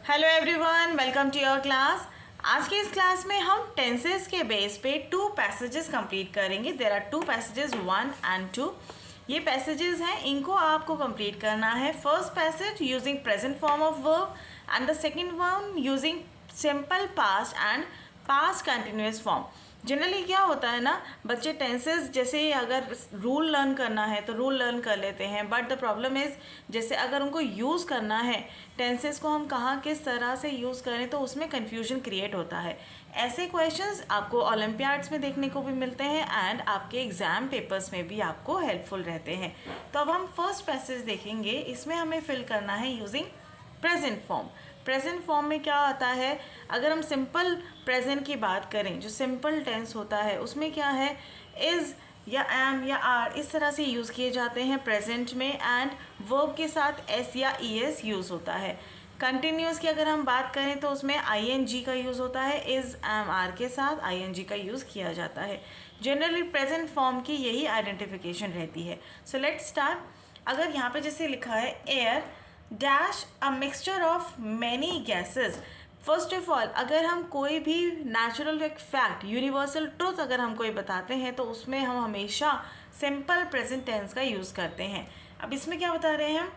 Hello everyone, welcome to your class. आज के इस क्लास में हम टेंसेस के बेस पे 2 पैसेजेस कंप्लीट करेंगे। There are 2 passages 1 and 2। ये पैसेजेस हैं, इनको आपको कंप्लीट करना है। First passage using present form of verb and the second one using simple past and past continuous form. Generally क्या होता है ना, बच्चे टेंसेस जैसे अगर रूल लर्न करना है तो रूल लर्न कर लेते हैं, बट द प्रॉब्लम इज़ जैसे अगर उनको यूज़ करना है टेंसेस को हम कहाँ किस तरह से यूज़ करें तो उसमें कन्फ्यूजन क्रिएट होता है। ऐसे क्वेश्चंस आपको ओलंपियाड्स में देखने को भी मिलते हैं एंड आपके एग्ज़ाम पेपर्स में भी आपको हेल्पफुल रहते हैं। तो अब हम फर्स्ट पैसेज देखेंगे, इसमें हमें फिल करना है using present form. Present form में क्या आता है, अगर हम सिंपल प्रेजेंट की बात करें, जो सिंपल टेंस होता है उसमें क्या है, इज़ या एम या आर इस तरह से यूज़ किए जाते हैं प्रेजेंट में, एंड वर्ब के साथ एस या ई एस यूज़ होता है। कंटिन्यूस की अगर हम बात करें तो उसमें आई एन जी का यूज़ होता है, इज़ एम आर के साथ आई एन जी का यूज़ किया जाता है। जनरली प्रेजेंट फॉर्म की यही आइडेंटिफिकेशन रहती है। So let's start. अगर यहाँ पे जैसे लिखा है air dash a mixture of many gases. First of all अगर हम कोई भी नेचुरल एक फैक्ट, यूनिवर्सल ट्रूथ अगर हम कोई बताते हैं तो उसमें हम हमेशा सिंपल प्रेजेंट टेंस का यूज़ करते हैं। अब इसमें क्या बता रहे हैं हम,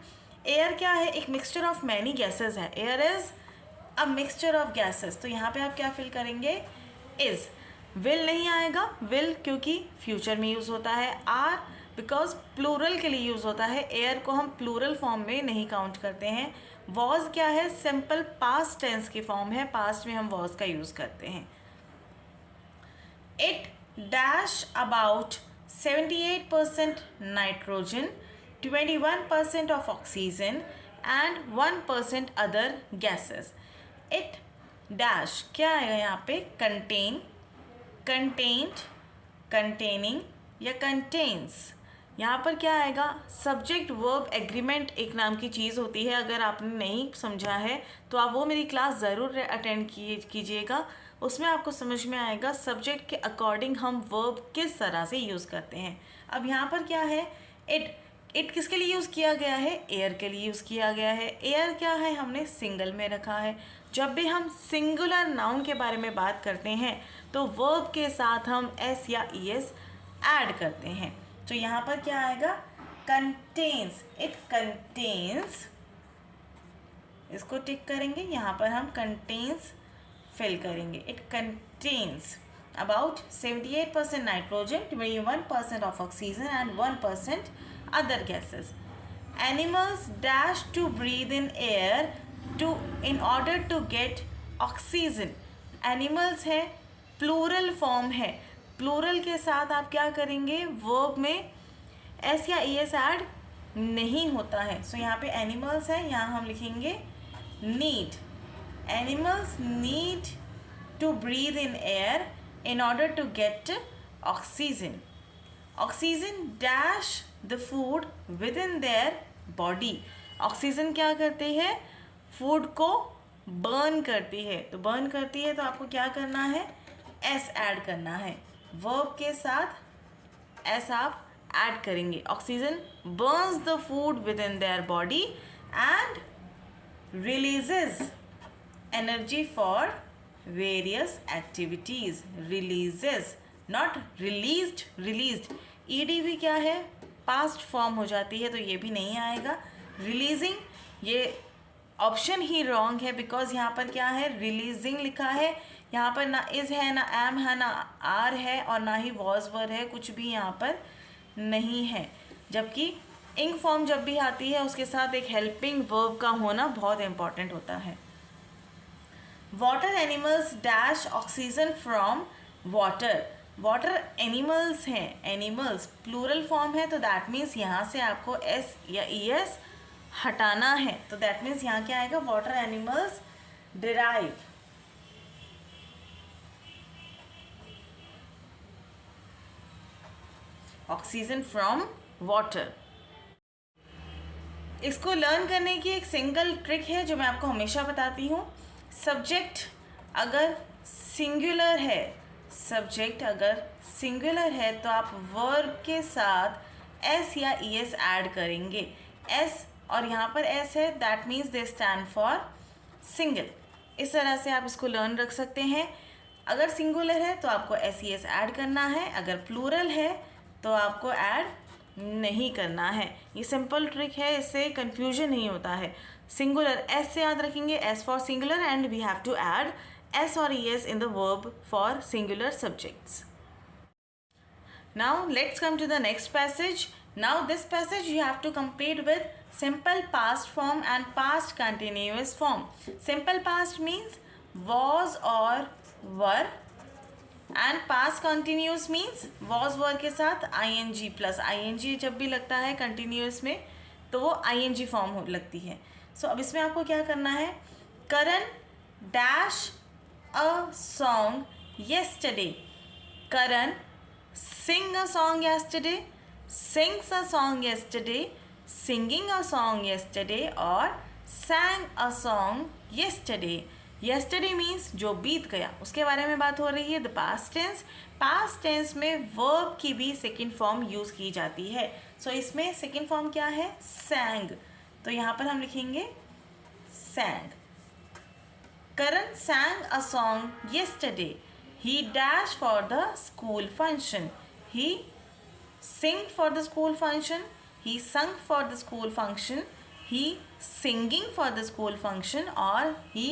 एयर क्या है, एक मिक्सचर ऑफ मैनी गैसेस है। Air is a mixture of gases, तो यहाँ पे आप क्या फिल करेंगे, इज़। विल नहीं आएगा, विल क्योंकि फ्यूचर में यूज़ होता है। आर बिकॉज प्लूरल के लिए यूज़ होता है, एयर को हम प्लूरल फॉर्म में नहीं काउंट करते हैं। वॉज क्या है, सिंपल पास्ट टेंस की फॉर्म है, पास्ट में हम वॉज का यूज़ करते हैं। It dash about 78% nitrogen, 21% of oxygen and 1% other gases. It dash क्या आएगा यहाँ पे, कंटेन, कंटेंट, कंटेनिंग या कंटेन्स। यहाँ पर क्या आएगा, सब्जेक्ट वर्ब एग्रीमेंट एक नाम की चीज़ होती है। अगर आपने नहीं समझा है तो आप वो मेरी क्लास ज़रूर अटेंड कीजिएगा, उसमें आपको समझ में आएगा सब्जेक्ट के अकॉर्डिंग हम वर्ब किस तरह से यूज़ करते हैं। अब यहाँ पर क्या है, इट किसके लिए यूज़ किया गया है, एयर के लिए यूज़ किया गया है। एयर क्या है, हमने सिंगल में रखा है। जब भी हम सिंगुलर नाउन के बारे में बात करते हैं तो वर्ब के साथ हम एस या ई एस ऐड करते हैं। तो यहाँ पर क्या आएगा, कंटेन्स, इट कंटेन्स, इसको टिक करेंगे, यहाँ पर हम कंटेन्स फिल करेंगे। It contains about 78% nitrogen, 21% of oxygen and 1% other gases. Animals dash to breathe in air in order to get oxygen. Animals है, प्लूरल फॉर्म है, प्लूरल के साथ आप क्या करेंगे, वर्ब में एस या ई एस ऐड नहीं होता है। सो यहाँ पे एनिमल्स है, यहाँ हम लिखेंगे need. Animals need to breathe in air in order to get oxygen. Oxygen dash the food within their body. Oxygen क्या करती है, फूड को बर्न करती है। तो बर्न करती है तो आपको क्या करना है, एस ऐड करना है, वर्ब के साथ एस आप ऐड करेंगे। Oxygen Burns the food with in their body and releases energy for various activities. Releases, not released, released. ed भी क्या है, पास्ट फॉर्म हो जाती है, तो ये भी नहीं आएगा। रिलीजिंग, ये ऑप्शन ही रॉन्ग है बिकॉज यहाँ पर क्या है, रिलीजिंग लिखा है, यहाँ पर ना इज़ है, ना एम है, ना आर है और ना ही वॉज वर है, कुछ भी यहाँ पर नहीं है। जबकि इंग फॉर्म जब भी आती है उसके साथ एक हेल्पिंग वर्ब का होना बहुत इंपॉर्टेंट होता है। Water animals dash oxygen from water. Water animals हैं, एनिमल्स प्लूरल फॉर्म है, तो दैट मीन्स यहाँ से आपको एस या ई एस हटाना है। तो दैट मीन्स यहाँ क्या आएगा, water animals derive oxygen from water. इसको लर्न करने की एक सिंगल ट्रिक है जो मैं आपको हमेशा बताती हूँ। सब्जेक्ट अगर सिंगुलर है, सब्जेक्ट अगर सिंगुलर है तो आप वर्ब के साथ एस या ई एस ऐड करेंगे। एस और यहाँ पर एस है, that means they stand for single. इस तरह से आप इसको लर्न रख सकते हैं। अगर सिंगुलर है तो आपको एस ऐड करना है, अगर प्लूरल है तो आपको ऐड नहीं करना है। ये सिंपल ट्रिक है, इससे कंफ्यूजन नहीं होता है। सिंगुलर एस से याद रखेंगे, S for singular, and we have to add S और es in the verb for singular subjects. Now let's come to the next passage. Now this passage you have to complete with simple past form and past continuous form. Simple past means was or were, and past continuous means was were के साथ ing plus ing जब भी लगता है continuous में तो वो ing form लगती है। सो अब इसमें आपको क्या करना है, करण dash a song yesterday. Karan sing a song yesterday, sings a song yesterday, singing a song yesterday, or sang a song yesterday. Yesterday means जो बीत गया उसके बारे में बात हो रही है। The past tense, past tense में verb की भी second form यूज़ की जाती है। So इसमें second form क्या है, sang। तो यहाँ पर हम लिखेंगे sang. Karan sang a song yesterday. He dashed for the school function. He sang for the school function. He sung for the school function. He singing for the school function, or he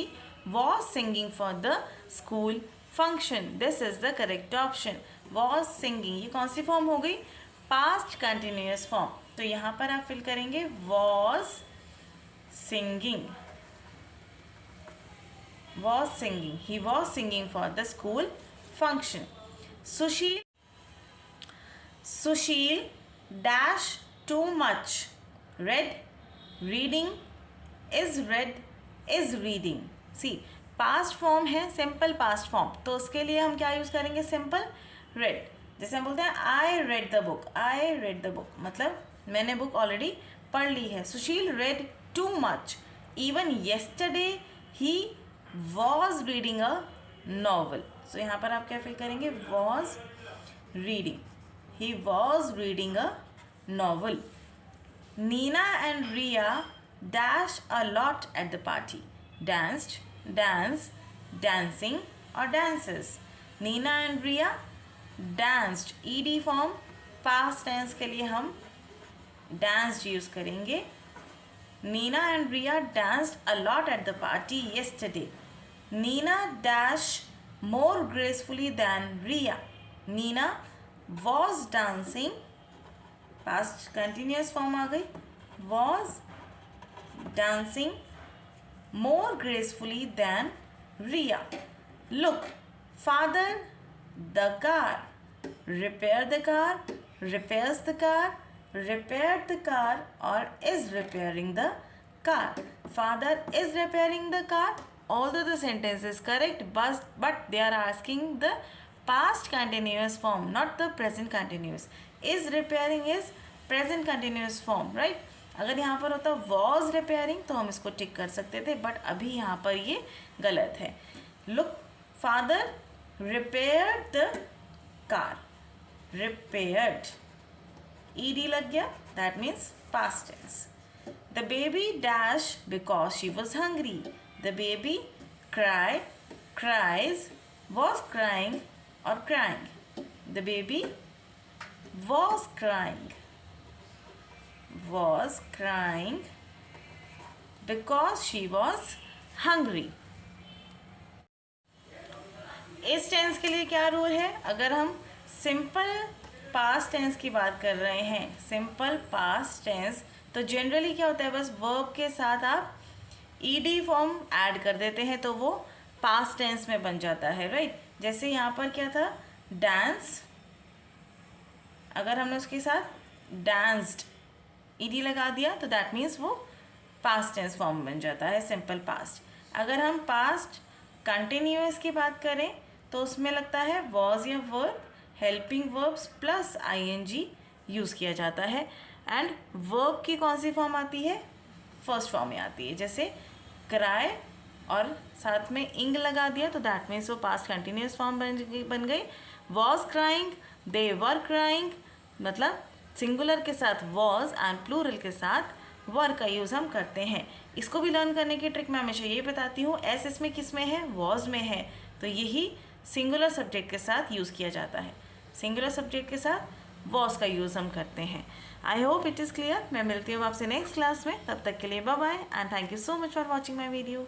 was singing for the school function. This is the correct option. Was singing, ये कौन सी form हो गई, past continuous form. तो यहाँ पर आप fill करेंगे was singing. Was singing. He was singing for the school function. Sushil dash too much. Read. Reading is read is reading. See, past form है simple past form, तो उसके लिए हम क्या यूज़ करेंगे, simple read। जैसे हम बोलते हैं I read the book. I read the book मतलब मैंने बुक ऑलरेडी पढ़ ली है। सुशील read too much. Even yesterday he was reading a novel. So यहाँ पर आप क्या फिल करेंगे, was reading. He was reading a novel. Nina and Ria dashed a lot at the party. Danced, dance, dancing, or dances. Nina and Ria danced. ed form past tense के लिए हम danced use करेंगे। Nina and Ria danced a lot at the party yesterday. Nina dashed more gracefully than Ria. Nina was dancing, past continuous form आ गई, was dancing more gracefully than Ria. Look, father, the car. Repair the car, repairs the car, repaired the car, or is repairing the car. Father is repairing the car. Although the sentence is correct, but they are asking the past continuous form, not the present continuous. Is repairing is present continuous form, right? अगर यहाँ पर होता was repairing तो हम इसको टिक कर सकते थे, बट अभी यहाँ पर ये गलत है। Look, father repaired the car. Repaired. ed लग गया, that means past tense. The baby dashed because she was hungry. The baby cried, cries, was crying, or crying. The baby was crying. Was crying because she was hungry. इस tense के लिए क्या rule है, अगर हम simple past tense की बात कर रहे हैं, सिंपल पास्ट टेंस, तो जनरली क्या होता है, बस वर्ब के साथ आप ed फॉर्म ऐड कर देते हैं तो वो पास्ट टेंस में बन जाता है, राइट। जैसे यहाँ पर क्या था, डांस, अगर हमने उसके साथ डांस्ड ed लगा दिया तो दैट मीन्स वो पास्ट टेंस फॉर्म बन जाता है, सिंपल पास्ट। अगर हम पास्ट कंटिन्यूअस की बात करें तो उसमें लगता है वॉज या verb, helping verbs plus ing use किया जाता है। एंड वर्ब की कौन सी फॉर्म आती है, फर्स्ट फॉर्म में आती है। जैसे क्राई और साथ में इंग लगा दिया तो दैट मीन्स वो पास्ट कंटिन्यूअस फॉर्म बन गई। Was crying, they were crying, मतलब सिंगुलर के साथ वॉज एंड प्लूरल के साथ वर का यूज़ हम करते हैं। इसको भी लर्न करने की ट्रिक मैं हमेशा ये बताती हूँ, एस इसमें किस में है, वॉज में है, तो यही सिंगुलर सब्जेक्ट के साथ यूज़ किया जाता है। सिंगुलर सब्जेक्ट के साथ वॉज का यूज़ हम करते हैं। I hope it is clear. मैं मिलती हूँ आपसे नेक्स्ट क्लास में, तब तक के लिए bye bye and thank you so much for watching my video.